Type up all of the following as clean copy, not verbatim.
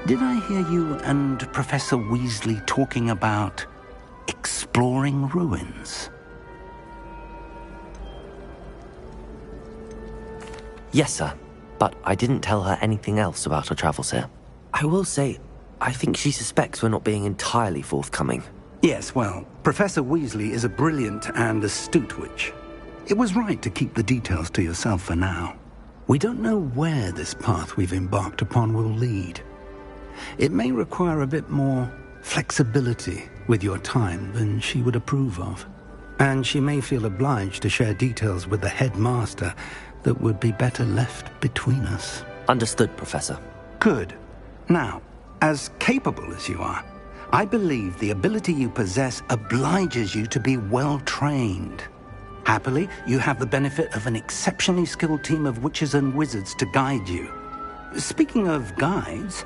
Did I hear you and Professor Weasley talking about exploring ruins? Yes, sir. But I didn't tell her anything else about our travels here. I will say, I think she suspects we're not being entirely forthcoming. Yes, well, Professor Weasley is a brilliant and astute witch. It was right to keep the details to yourself for now. We don't know where this path we've embarked upon will lead. It may require a bit more flexibility with your time than she would approve of. And she may feel obliged to share details with the headmaster that would be better left between us. Understood, Professor. Good. Now, as capable as you are, I believe the ability you possess obliges you to be well-trained. Happily, you have the benefit of an exceptionally skilled team of witches and wizards to guide you. Speaking of guides,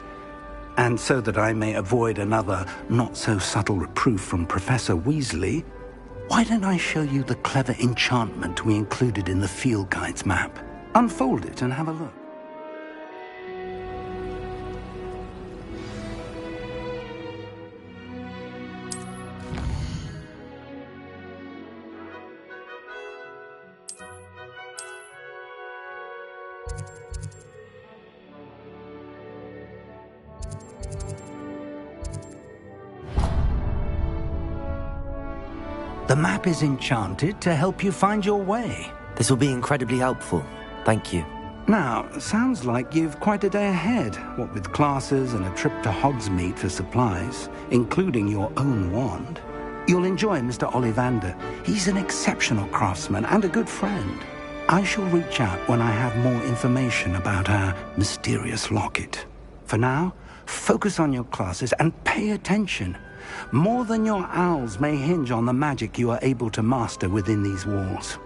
and so that I may avoid another not-so-subtle reproof from Professor Weasley, why don't I show you the clever enchantment we included in the field guide's map? Unfold it and have a look. The map is enchanted to help you find your way. This will be incredibly helpful. Thank you. Now, sounds like you've quite a day ahead, what with classes and a trip to Hogsmeade for supplies, including your own wand. You'll enjoy Mr. Ollivander. He's an exceptional craftsman and a good friend. I shall reach out when I have more information about our mysterious locket. For now, focus on your classes and pay attention. More than your owls may hinge on the magic you are able to master within these walls.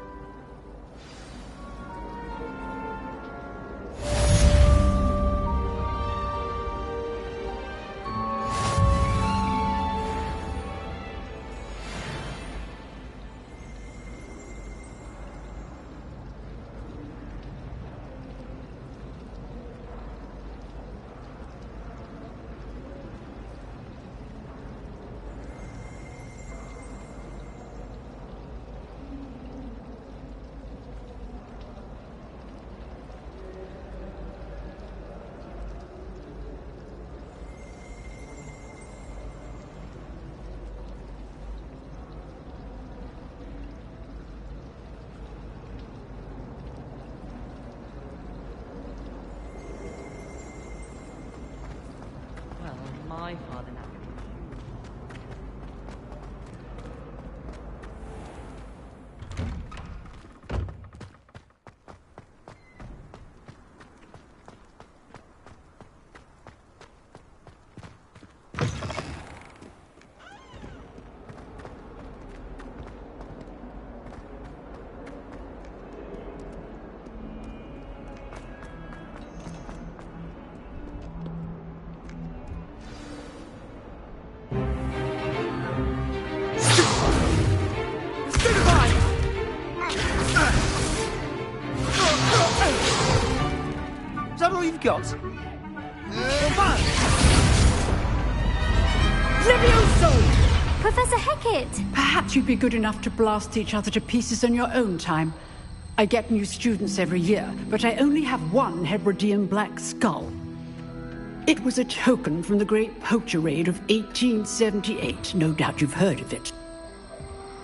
My father now. Is that all you've got? Levioso! Professor Hecat! Perhaps you'd be good enough to blast each other to pieces in your own time. I get new students every year, but I only have one Hebridean black skull. It was a token from the Great Poacher Raid of 1878. No doubt you've heard of it.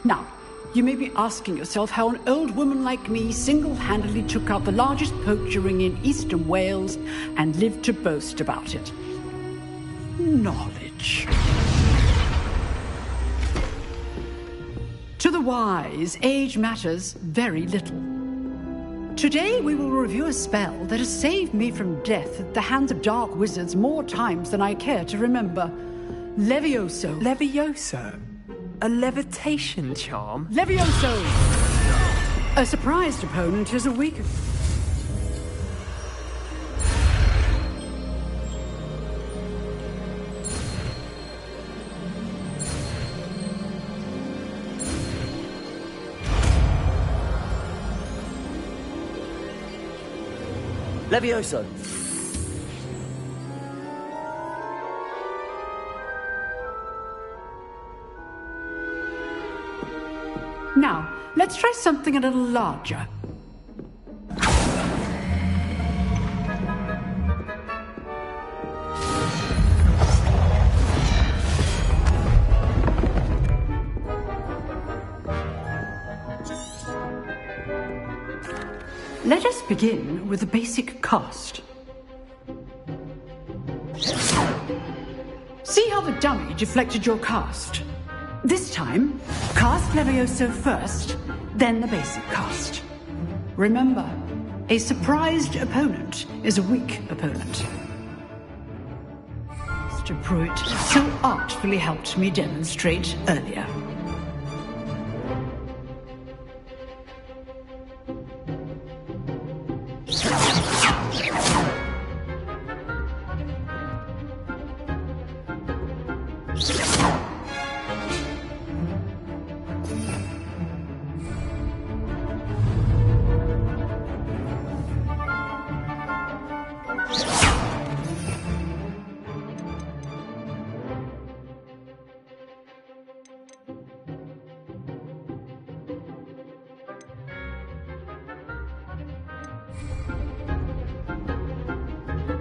Now, you may be asking yourself how an old woman like me single-handedly took out the largest poacher ring in eastern Wales and lived to boast about it. Knowledge. To the wise, age matters very little. Today we will review a spell that has saved me from death at the hands of dark wizards more times than I care to remember. Levioso. Levioso? A levitation charm? Levioso! A surprised opponent is a weak... Levioso! Now, let's try something a little larger. Let us begin with the basic cast. See how the dummy deflected your cast? This time, cast Levioso first, then the basic cast. Remember, a surprised opponent is a weak opponent. Mr. Pruitt so artfully helped me demonstrate earlier.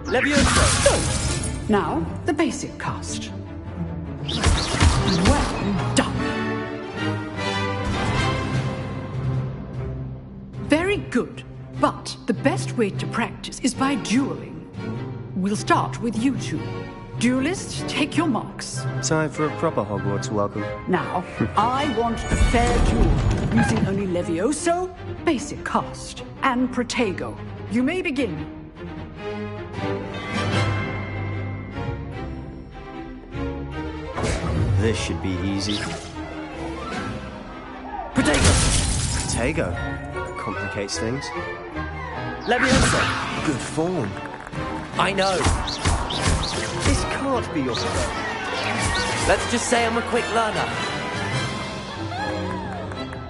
Levioso! Now, the basic cast. Well done. Very good. But the best way to practice is by dueling. We'll start with you two. Duelists, take your marks. Time for a proper Hogwarts welcome. Now, I want a fair duel, using only Levioso, basic cast, and Protego. You may begin. This should be easy. Protego! Protego. Complicates things. Levioso! Good form. I know. This can't be your fault. Let's just say I'm a quick learner.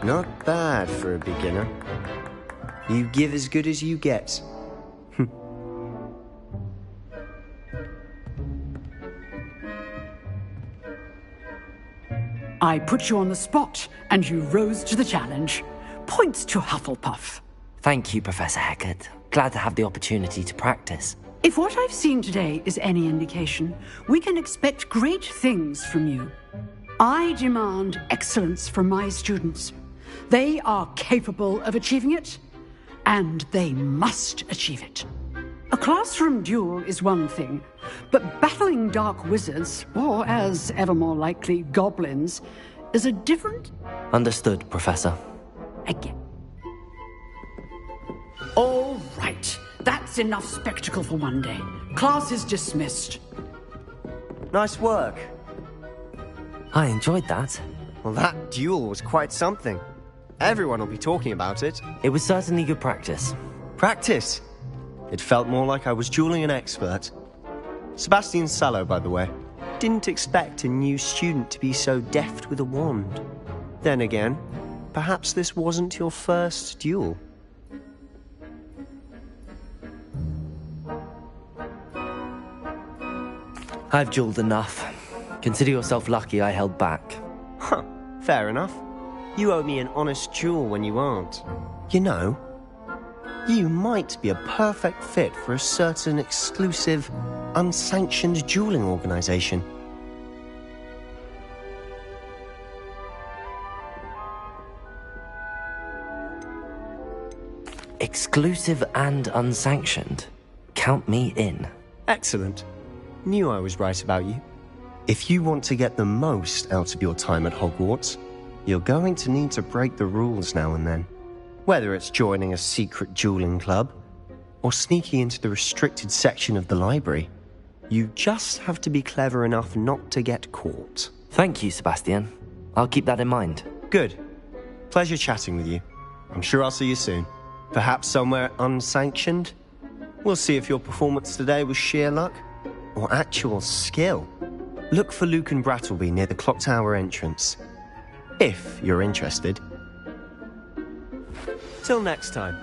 Not bad for a beginner. You give as good as you get. I put you on the spot, and you rose to the challenge. Points to Hufflepuff. Thank you, Professor Hecat. Glad to have the opportunity to practice. If what I've seen today is any indication, we can expect great things from you. I demand excellence from my students. They are capable of achieving it, and they must achieve it. A classroom duel is one thing, but battling dark wizards, or as ever more likely, goblins, is a different... Understood, Professor. Again. All right. That's enough spectacle for one day. Class is dismissed. Nice work. I enjoyed that. Well, that duel was quite something. Everyone will be talking about it. It was certainly good practice. Practice? It felt more like I was dueling an expert. Sebastian Sallow, by the way. Didn't expect a new student to be so deft with a wand. Then again, perhaps this wasn't your first duel. I've dueled enough. Consider yourself lucky I held back. Huh, fair enough. You owe me an honest duel when you aren't. You know, you might be a perfect fit for a certain exclusive, unsanctioned dueling organization. Exclusive and unsanctioned. Count me in. Excellent. Knew I was right about you. If you want to get the most out of your time at Hogwarts, you're going to need to break the rules now and then. Whether it's joining a secret dueling club, or sneaking into the restricted section of the library, you just have to be clever enough not to get caught. Thank you, Sebastian. I'll keep that in mind. Good. Pleasure chatting with you. I'm sure I'll see you soon. Perhaps somewhere unsanctioned? We'll see if your performance today was sheer luck, or actual skill. Look for Luke and Brattleby near the clock tower entrance. If you're interested. Till next time.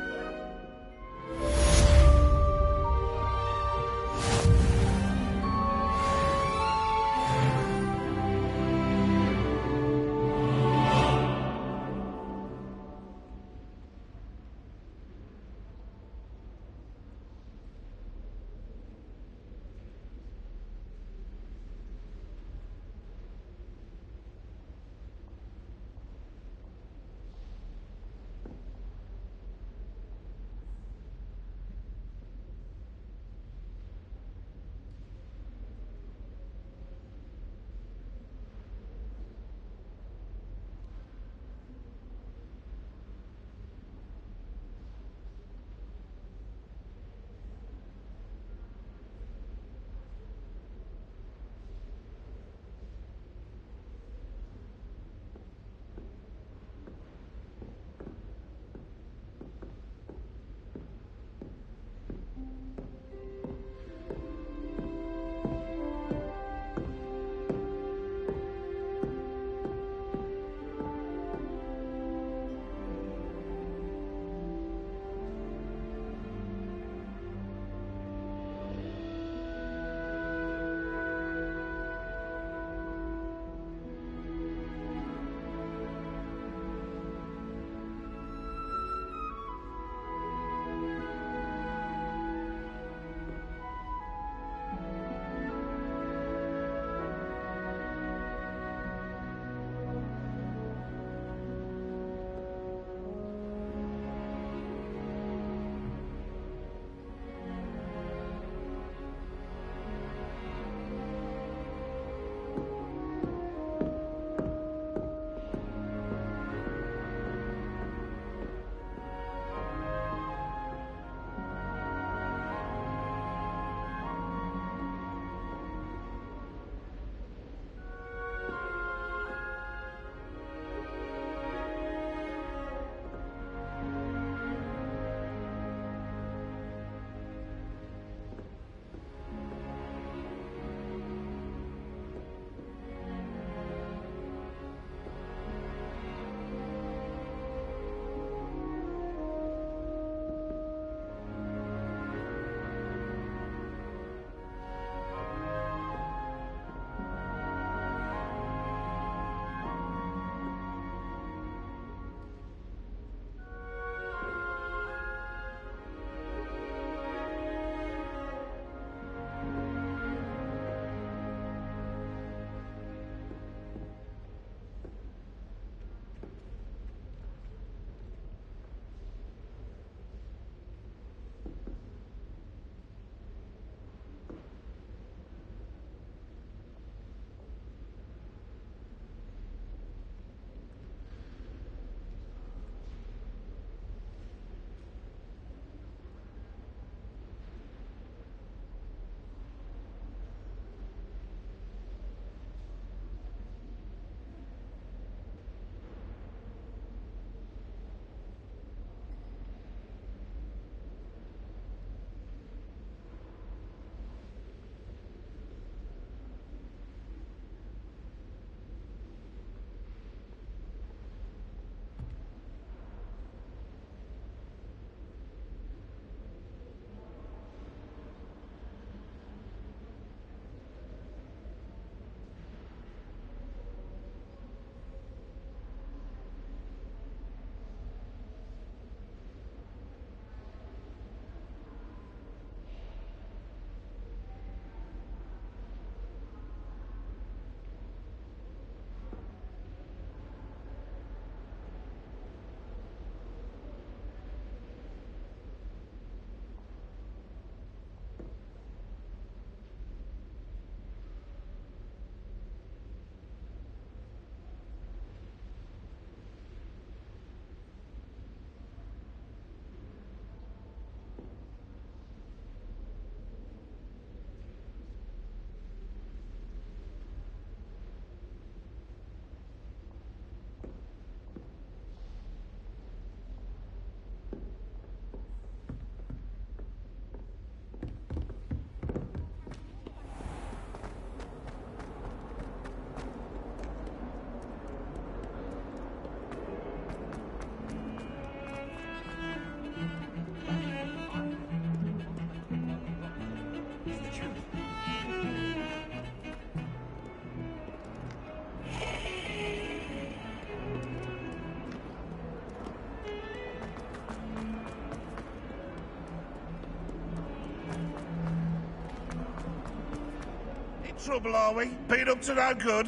trouble, are we? Been up to no good?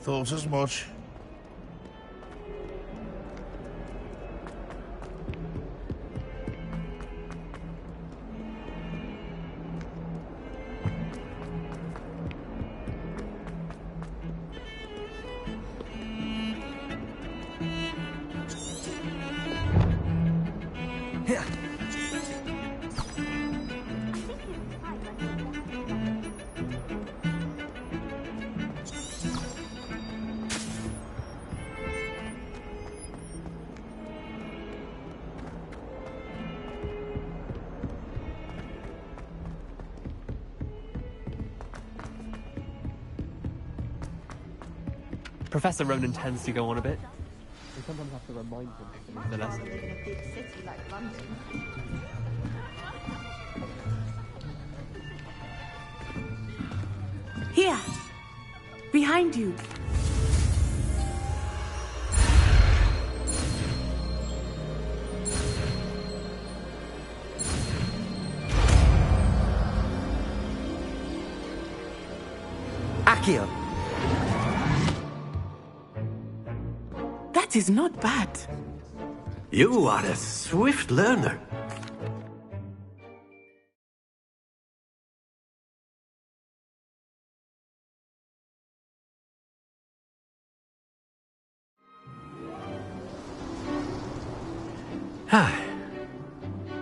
Thought as much. Professor Ronan tends to go on a bit. We sometimes have to remind him of the lesson. In a big city like London. Here! Behind you! Accio! That is not bad. You are a swift learner.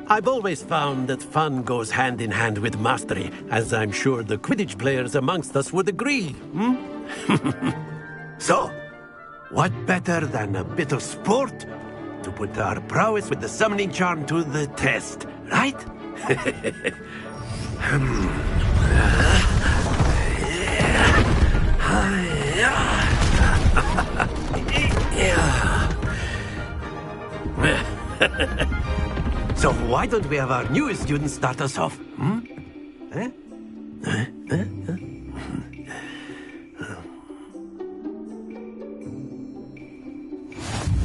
I've always found that fun goes hand in hand with mastery, as I'm sure the Quidditch players amongst us would agree. So, what better than a bit of sport to put our prowess with the summoning charm to the test, right? So why don't we have our newest student start us off?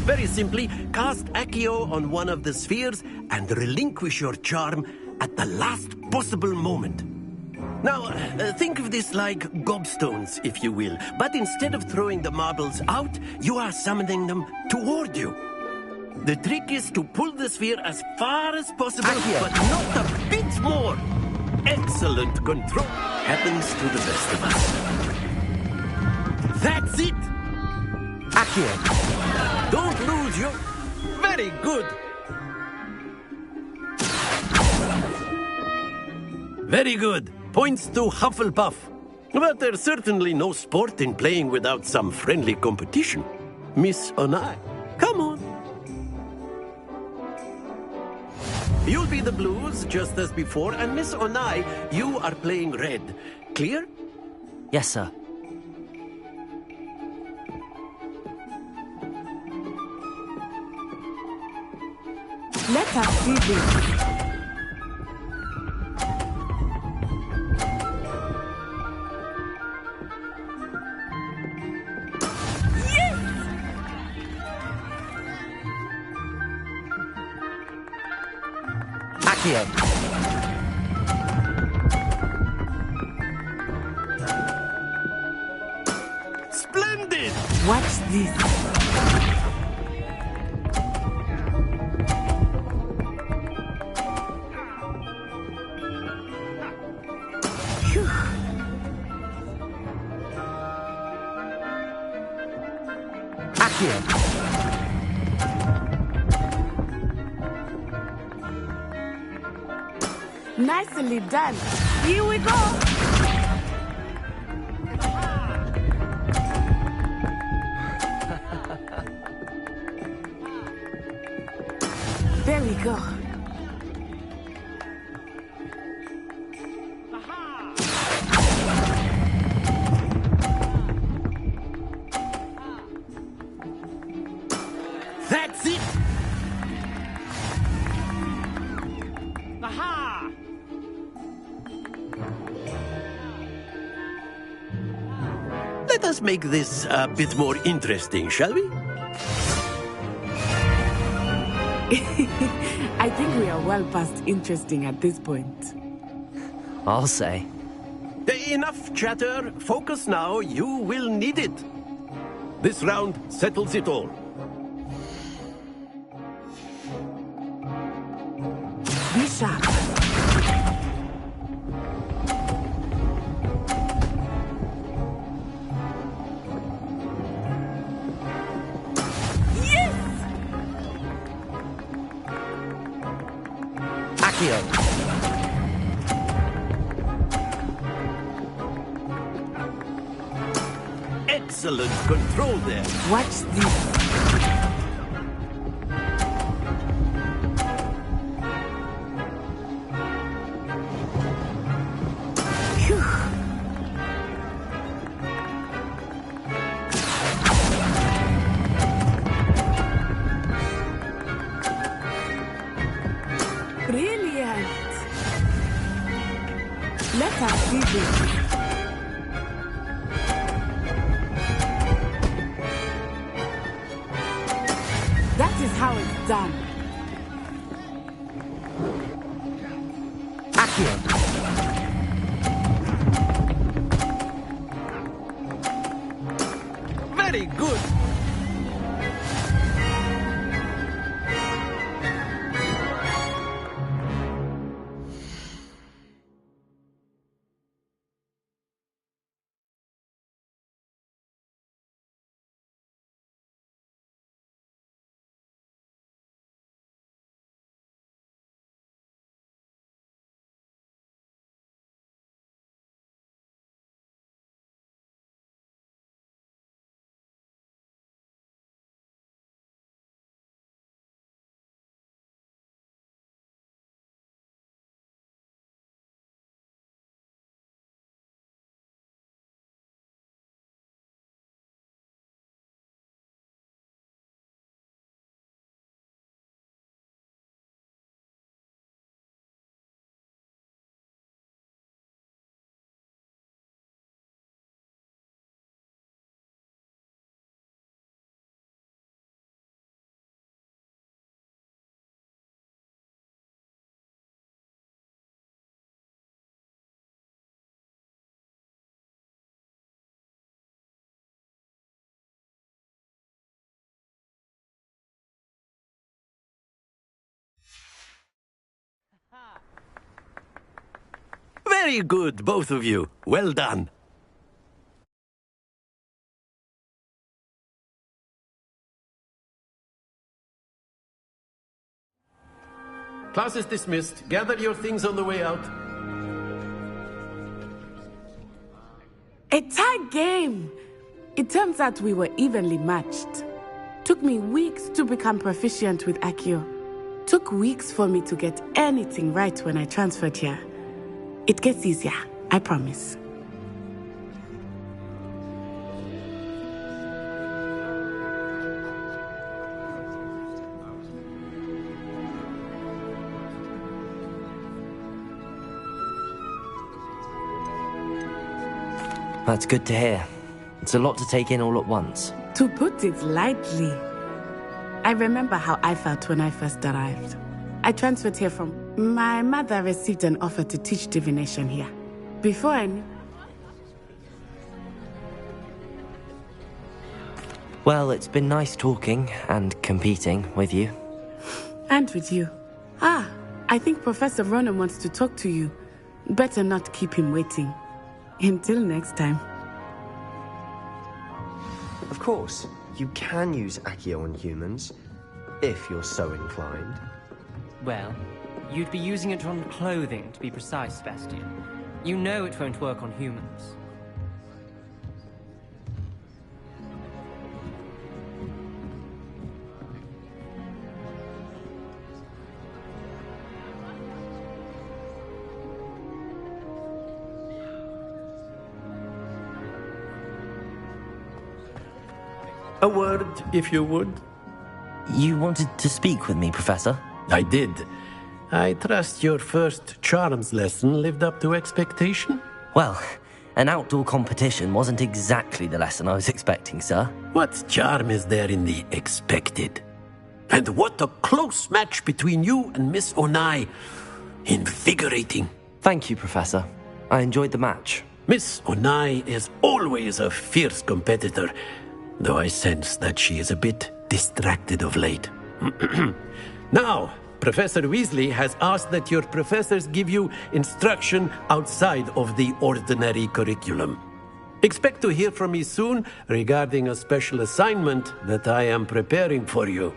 Very simply, cast Accio on one of the spheres and relinquish your charm at the last possible moment. Now, think of this like gobstones, if you will, but instead of throwing the marbles out, you are summoning them toward you. The trick is to pull the sphere as far as possible, but not a bit more. Excellent control happens to the best of us. That's it! Accio! Don't lose your... Very good! Very good. Points to Hufflepuff. But there's certainly no sport in playing without some friendly competition. Miss Onai, come on. You'll be the blues, just as before, and Miss Onai, you are playing red. Clear? Yes, sir. Let us see this. Accio! Splendid! Watch this. Accio! Nicely done. Here we go. There we go. That's it! Aha! Let us make this a bit more interesting, shall we? I think we are well past interesting at this point. I'll say. Enough chatter. Focus now. You will need it. This round settles it all. Be sharp. Accio. Excellent control there. Watch this. Phew. Brilliant. Let us see this. That is how it's done. Accio. Very good. Very good, both of you. Well done. Class is dismissed. Gather your things on the way out. A tight game. It turns out we were evenly matched. Took me weeks to become proficient with Accio. Took weeks for me to get anything right when I transferred here. It gets easier, I promise. That's good to hear. It's a lot to take in all at once. To put it lightly, I remember how I felt when I first arrived. I transferred here from... My mother received an offer to teach divination here. Before I knew... Well, it's been nice talking and competing with you. And with you. I think Professor Ronan wants to talk to you. Better not keep him waiting. Until next time. Of course, you can use Accio on humans, if you're so inclined. Well, you'd be using it on clothing, to be precise, Sebastian. You know it won't work on humans. A word, if you would. You wanted to speak with me, Professor? I did. I trust your first charms lesson lived up to expectation? Well, an outdoor competition wasn't exactly the lesson I was expecting, sir. What charm is there in the expected? And what a close match between you and Miss Onai. Invigorating. Thank you, Professor. I enjoyed the match. Miss Onai is always a fierce competitor, though I sense that she is a bit distracted of late. Now, Professor Weasley has asked that your professors give you instruction outside of the ordinary curriculum. Expect to hear from me soon regarding a special assignment that I am preparing for you.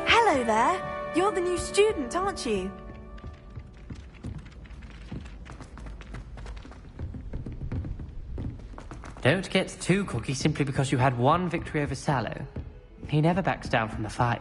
Hello there. You're the new student, aren't you? Don't get too cocky simply because you had one victory over Sallow. He never backs down from the fight.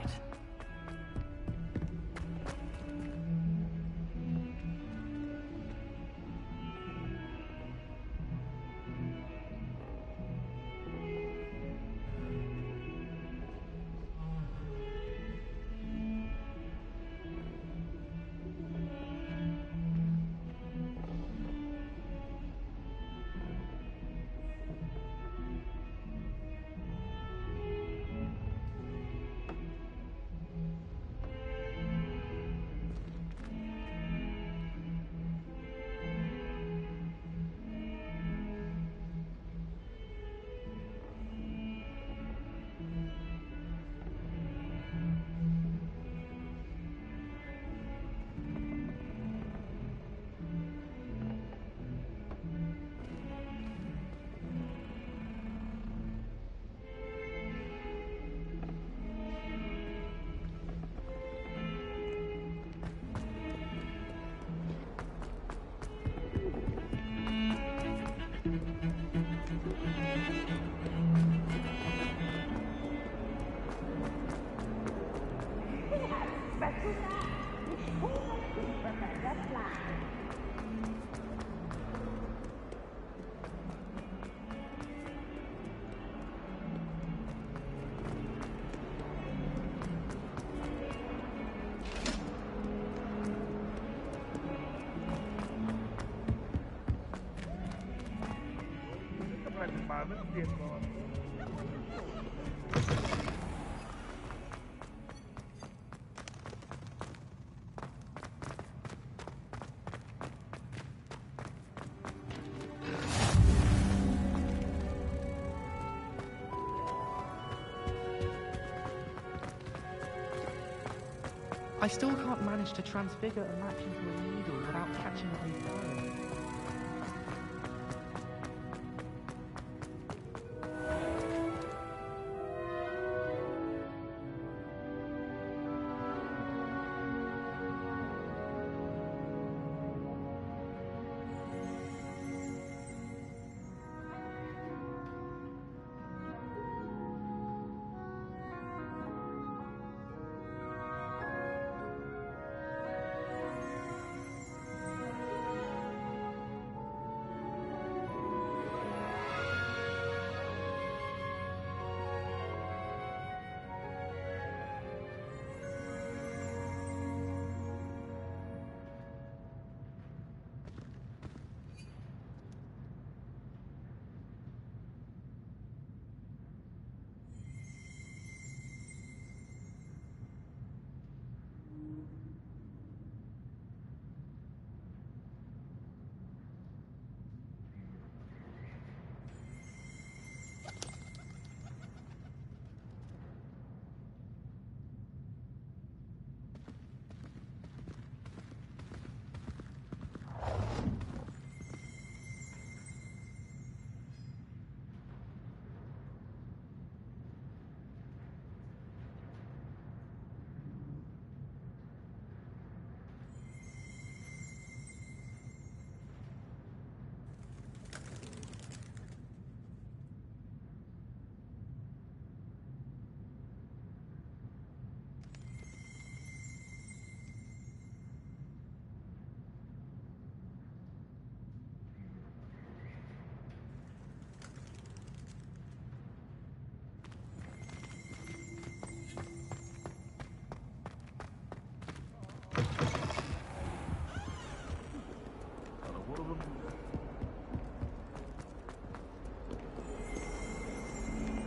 I still can't manage to transfigure a match into a needle without catching it on fire.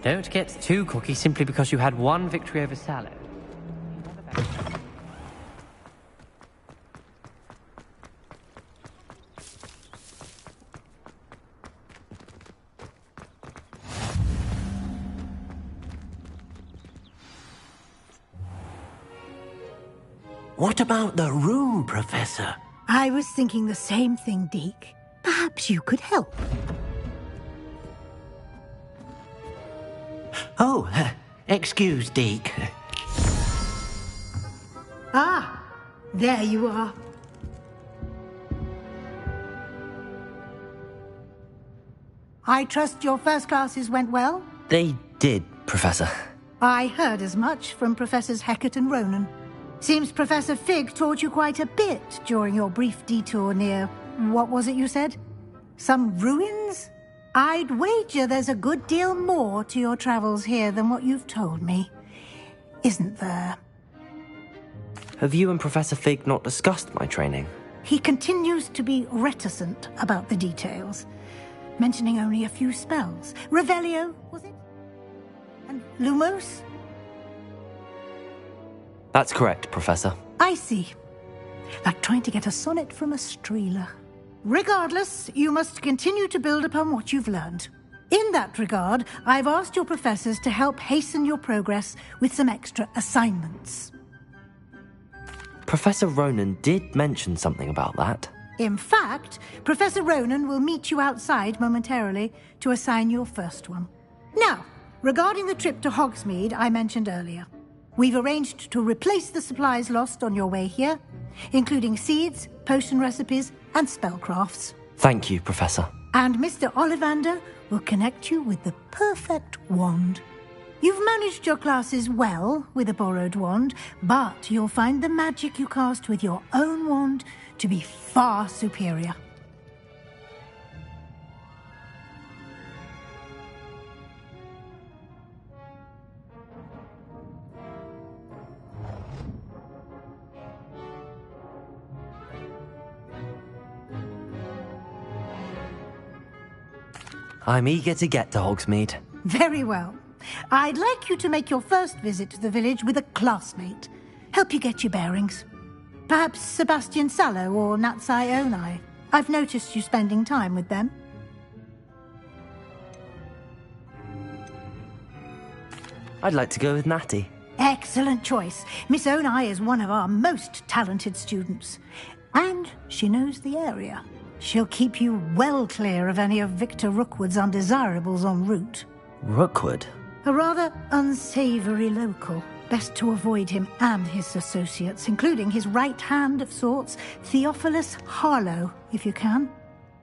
Don't get too cocky simply because you had one victory over Sallow. What about the room, Professor? I was thinking the same thing, Deke. Perhaps you could help. Oh, excuse, Deke. Ah, there you are. I trust your first classes went well? They did, Professor. I heard as much from Professors Hecat and Ronan. Seems Professor Fig taught you quite a bit during your brief detour near... what was it you said? Some ruins? I'd wager there's a good deal more to your travels here than what you've told me. Isn't there? Have you and Professor Fig not discussed my training? He continues to be reticent about the details, mentioning only a few spells. Revelio, was it? And Lumos? That's correct, Professor. I see. Like trying to get a sonnet from a streeler. Regardless, you must continue to build upon what you've learned. In that regard, I've asked your professors to help hasten your progress with some extra assignments. Professor Ronan did mention something about that. In fact, Professor Ronan will meet you outside momentarily to assign your first one. Now, regarding the trip to Hogsmeade I mentioned earlier, we've arranged to replace the supplies lost on your way here, including seeds, potion recipes, and spellcrafts. Thank you, Professor. And Mr. Ollivander will connect you with the perfect wand. You've managed your classes well with a borrowed wand, but you'll find the magic you cast with your own wand to be far superior. I'm eager to get to Hogsmeade. Very well. I'd like you to make your first visit to the village with a classmate. Help you get your bearings. Perhaps Sebastian Sallow or Natsai Onai. I've noticed you spending time with them. I'd like to go with Natty. Excellent choice. Miss Onai is one of our most talented students. And she knows the area. She'll keep you well clear of any of Victor Rookwood's undesirables en route. Rookwood? A rather unsavory local. Best to avoid him and his associates, including his right hand of sorts, Theophilus Harlow, if you can.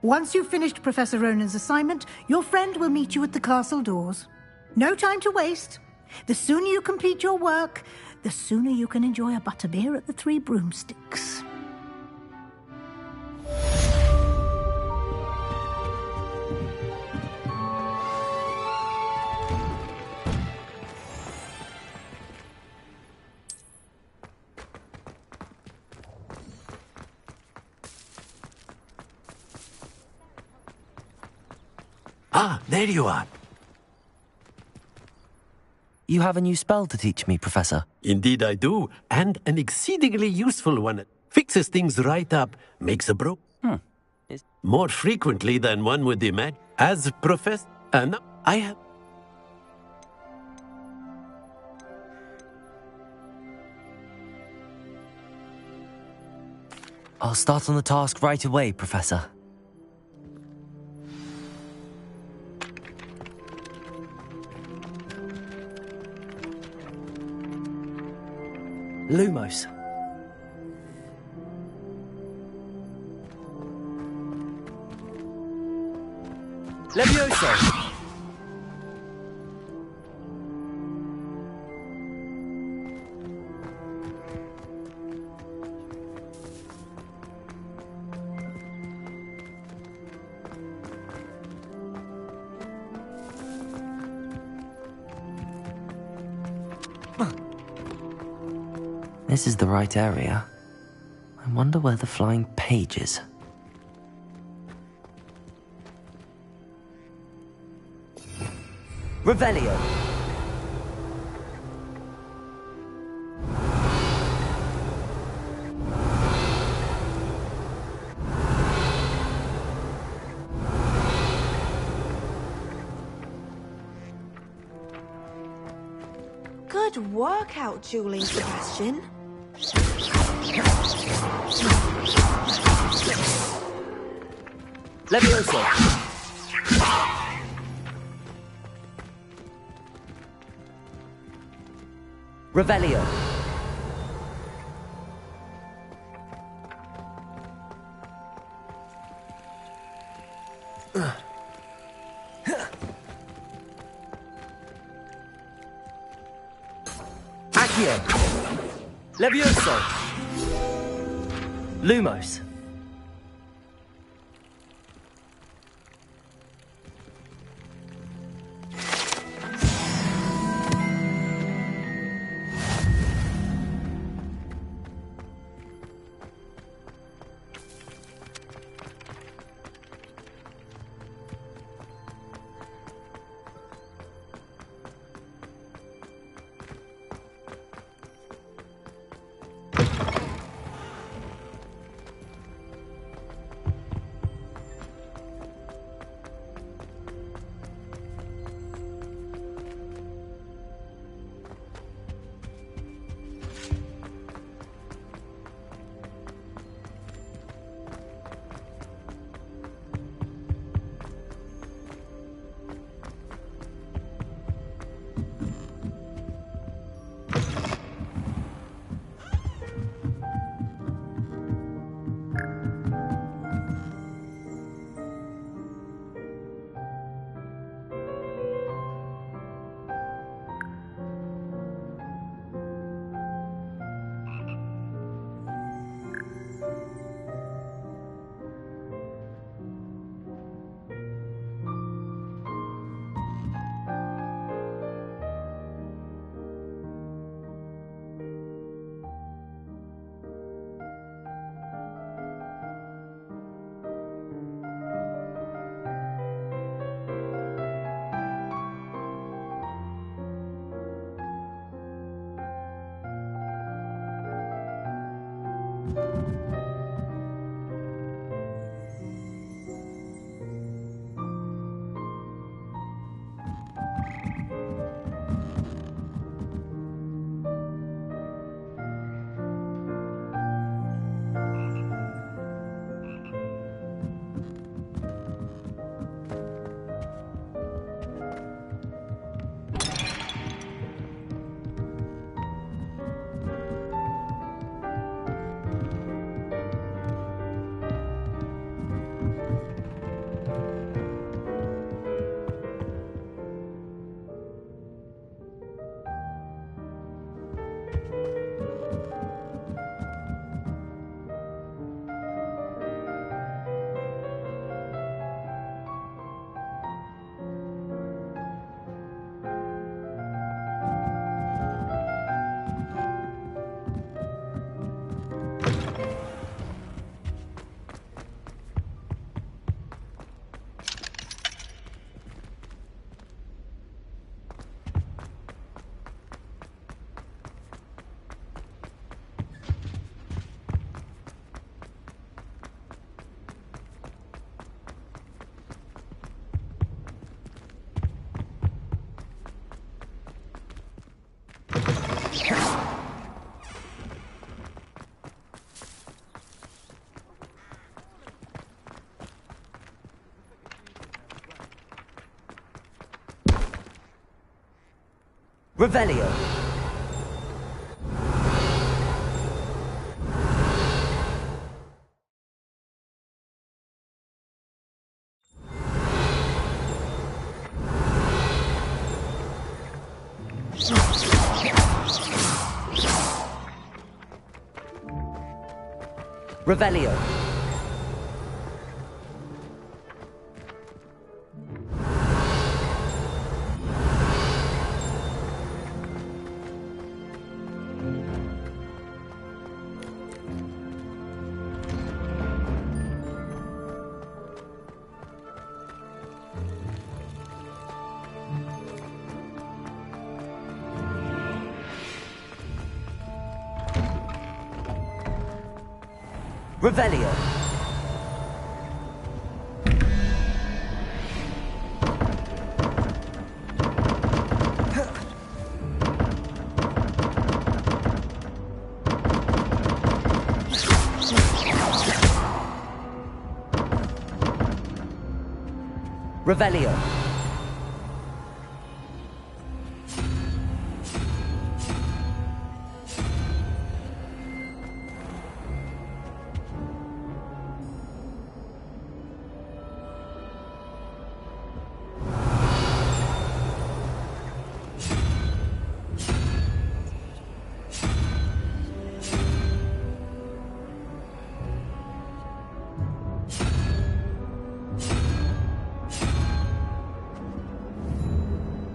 Once you've finished Professor Ronan's assignment, your friend will meet you at the castle doors. No time to waste. The sooner you complete your work, the sooner you can enjoy a butterbeer at the Three Broomsticks. Ah, there you are. You have a new spell to teach me, Professor. Indeed I do, and an exceedingly useful one. Fixes things right up, makes a bro. More frequently than one would imagine. As Professor... no, I have... I'll start on the task right away, Professor. Lumos. Levioso. This is the right area. I wonder where the flying page is. Revelio. Good work out, Julie, Sebastian. Levioso. Revelio. Accio. Levioso. Lumos. Revelio. Revelio. Revelio. Revelio.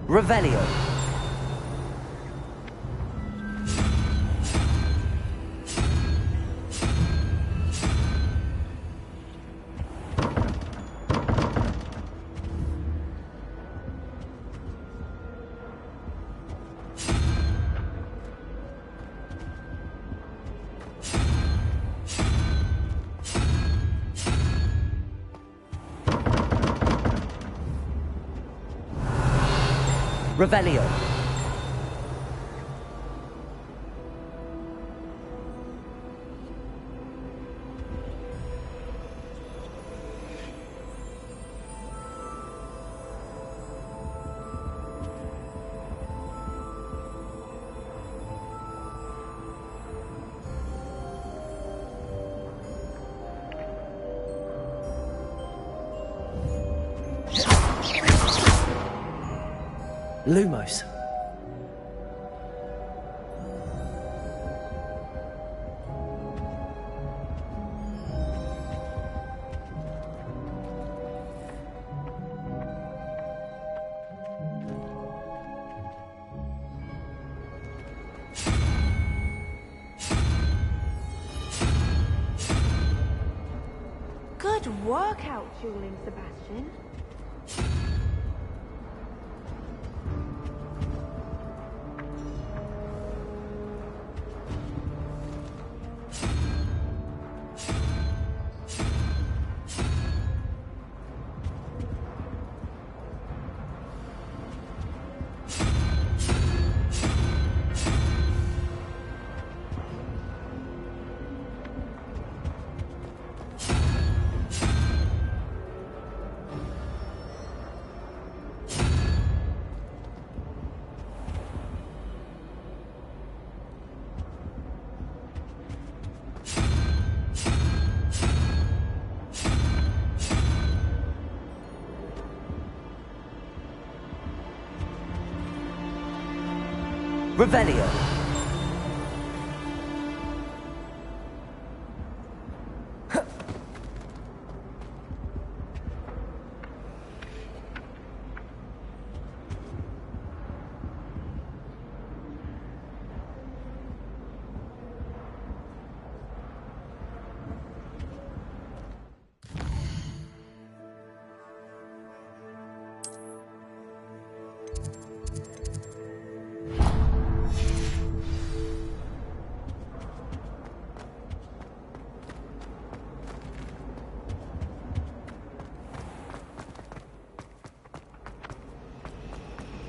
Revelio. Revelio. Lumos. Good work out, Julian Sebastian. Revelio.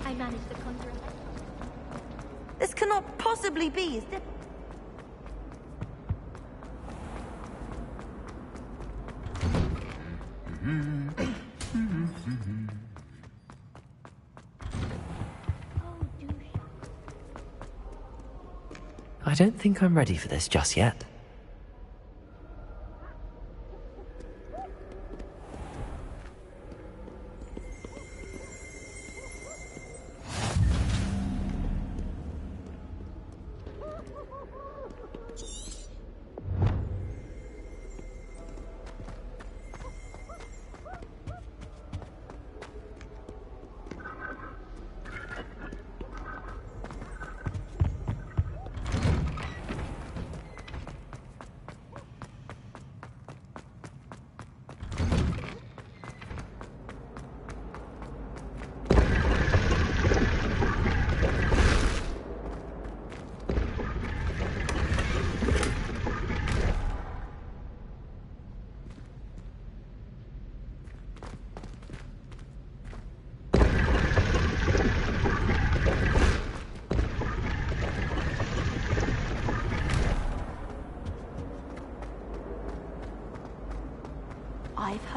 I managed the conjurer. This cannot possibly be, is it? I don't think I'm ready for this just yet.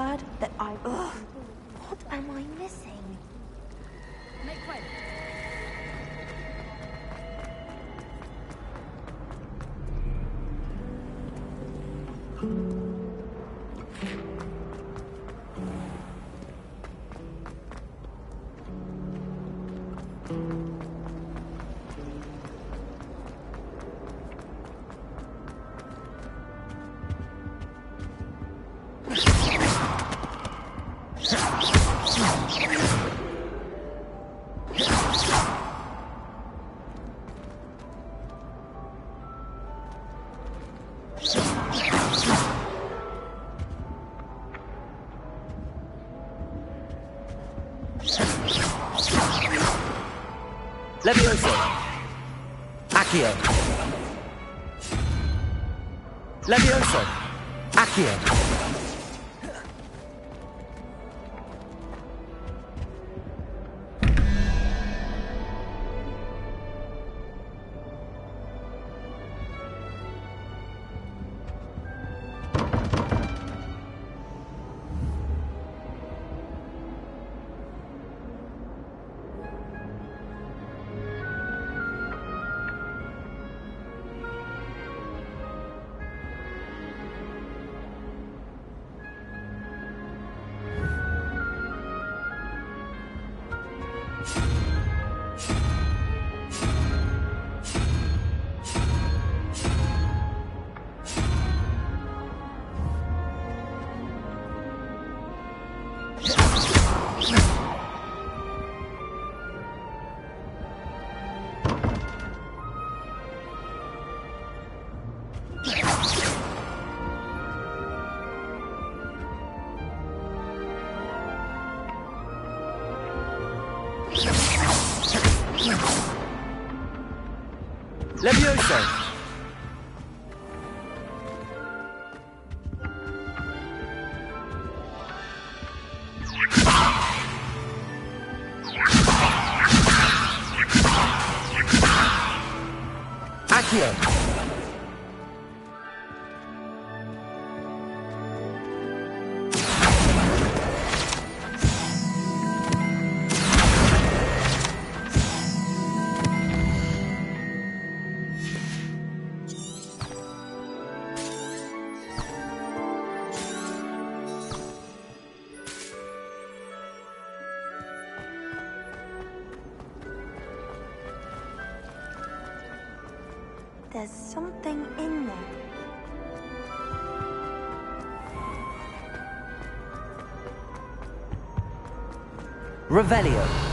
heard that I... Ugh. What am I missing? Make way. Levioso! Accio! Levioso! Accio! Levioso! Accio! There's something in there. Revelio!